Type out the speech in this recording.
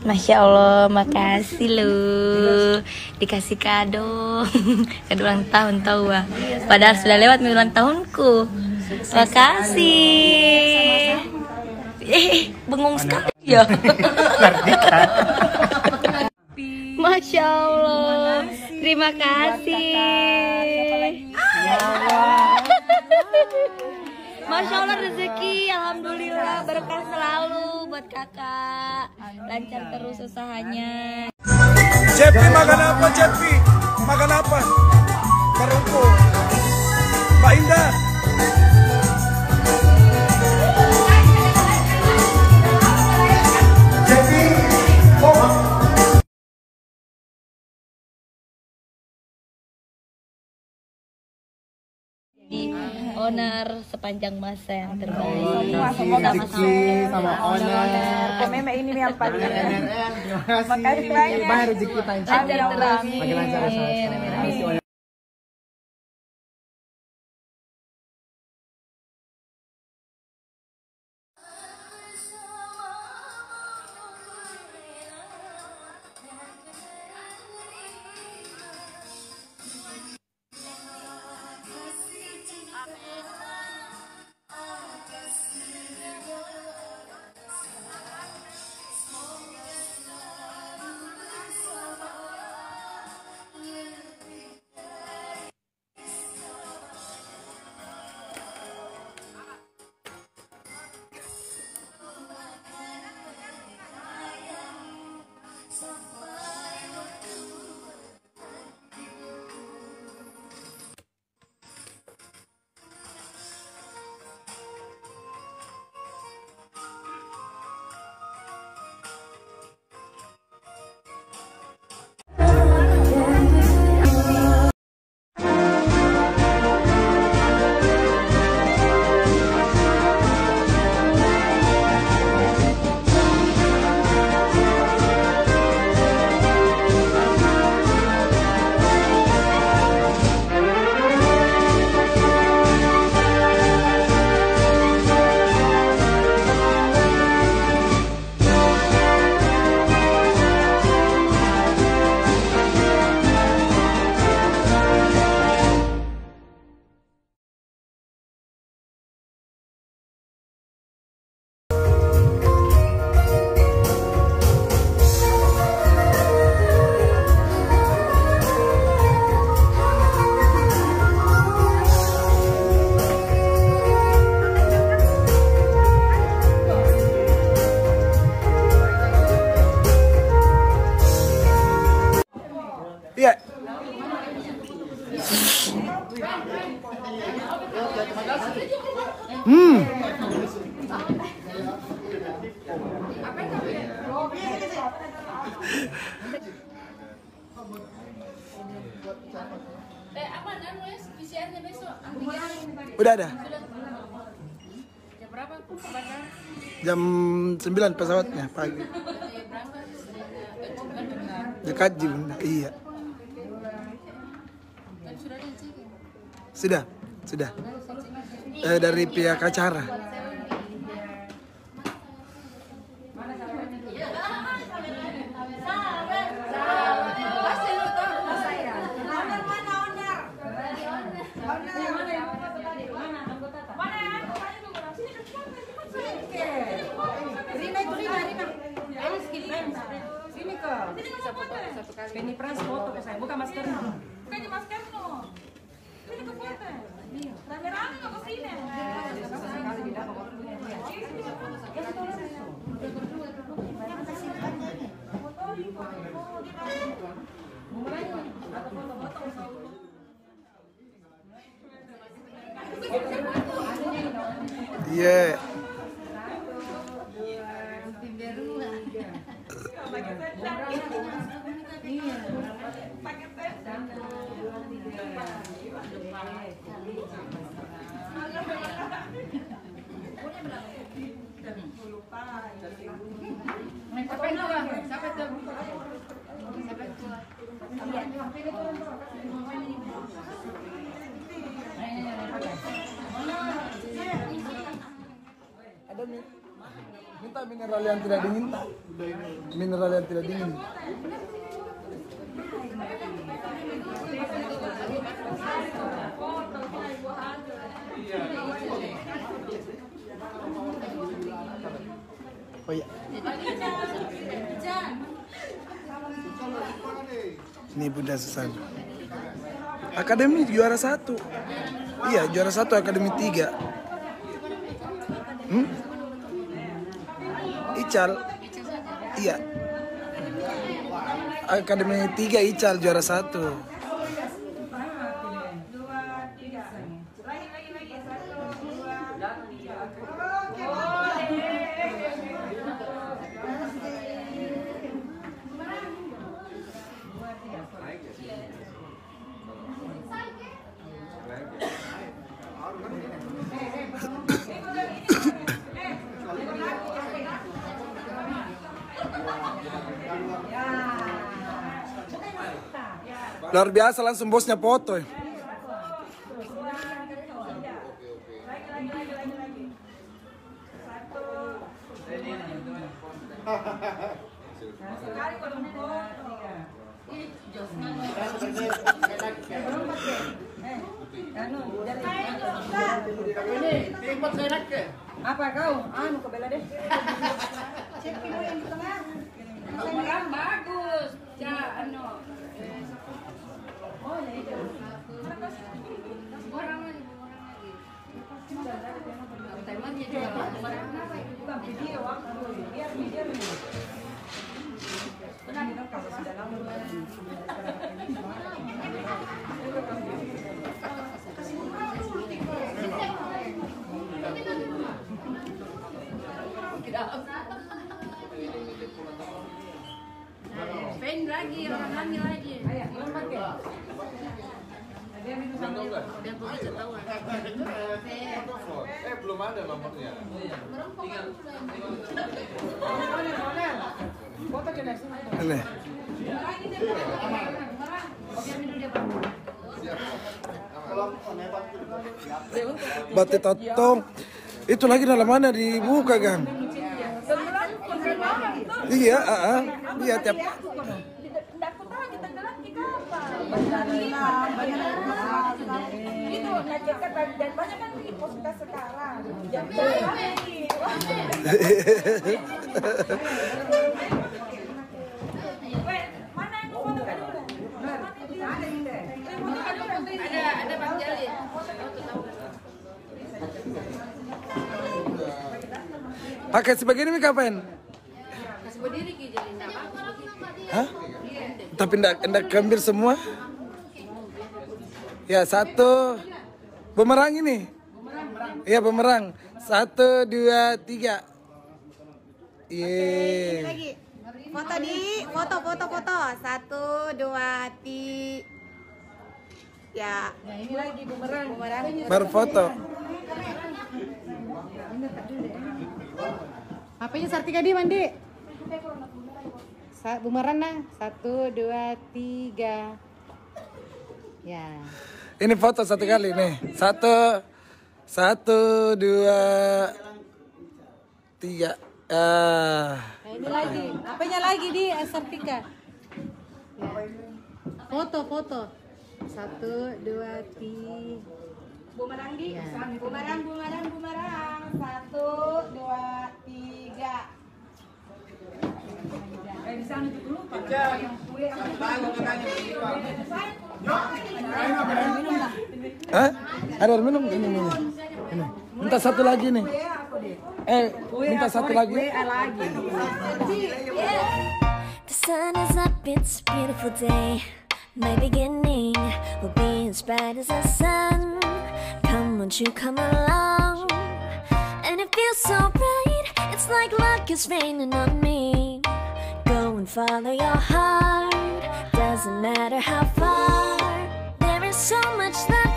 Masya Allah, makasih lu dikasih kado. Kado ulang tahun tahu ah. Padahal sudah lewat ulang tahunku. Makasih. Bengong sekali ya. Masya Allah. Terima kasih. Masya Allah rezeki, alhamdulillah berkah selalu buat kakak, lancar terus usahanya. Cepi makan apa Cepi? Makan apa? Barongko. Mbak Indah. Cepi. Owner sepanjang masa yang terbaik. Sama owner. Meme ini yang paling. Makasih banyak. Bayar rezeki panjang. Makin lancar. Iya. Udah ada. Jam berapa? Jam 9 pesawatnya pagi. Dekat Bunda. Iya. Sudah. Dari pihak acara. Ini Frans foto ke saya, buka masker. Bukan di masker no. Ini ke foto. Rame-rame ke sini. Iya. Ada nih. Minta mineral yang tidak dingin, tak? Mineral yang tidak dingin. Oh iya. Ini Bunda Susana. Akademi juara 1. Iya, juara 1 Akademi 3. Ical. Iya. Akademi 3 Ical juara 1. Luar biasa, langsung bosnya foto. Apa kau? Anu ke bela deh. Cek yang di tengah. Bumerang bagus. Ja, anu. Oh, ya itu. Bumerang lagi. Temannya juga bumerang apa itu? Bukan video waktu. Biar video ini. Benar kita kalau sudah lama. Pen lagi, orang hamil lagi. Ayah, belum pakai. Dia minum sama dia. Biar begitu tahu. Belum ada nomornya. Foto ke dari sini. Ini. Bati totong. Itu lagi dalam mana dibuka kan? Iya, iya tiap. Itu ngecekkan dan banyak kan di puskes sekarang. Jam mana yang foto kan? Ada Bang Jali. Pakai sebegini mi kapan? Kasih berdiri Ki Jali. Hah? Tapi enggak gambir semua? Ya, 1 bumerang ini. Iya, bumerang. 1 2 3. Iya. Lagi. Foto di foto. 1 2 3. Ya. Nah, ini lagi bumerang. Baru foto. HP-nya Sartika di mandi. Bumerang nah. 1 2 3. Ya. Ini foto 1 kali nih. 1 2 3. Nah, ini lagi. HP-nya lagi di Sartika. Ya. Foto. 1 2 3. Bumerang di. Ya. Bumerang. 1 2 3. Di sana dulu Pak. Yang kue Hah? Ada air minum ini. Minta 1 lagi nih. Minta 1 lagi. The sun is up, it's a beautiful day. My beginning will be as bright as the sun. Come, won't you come along? And it feels so bright, it's like luck is raining on me. Go and follow your heart, doesn't matter how far. There is so much that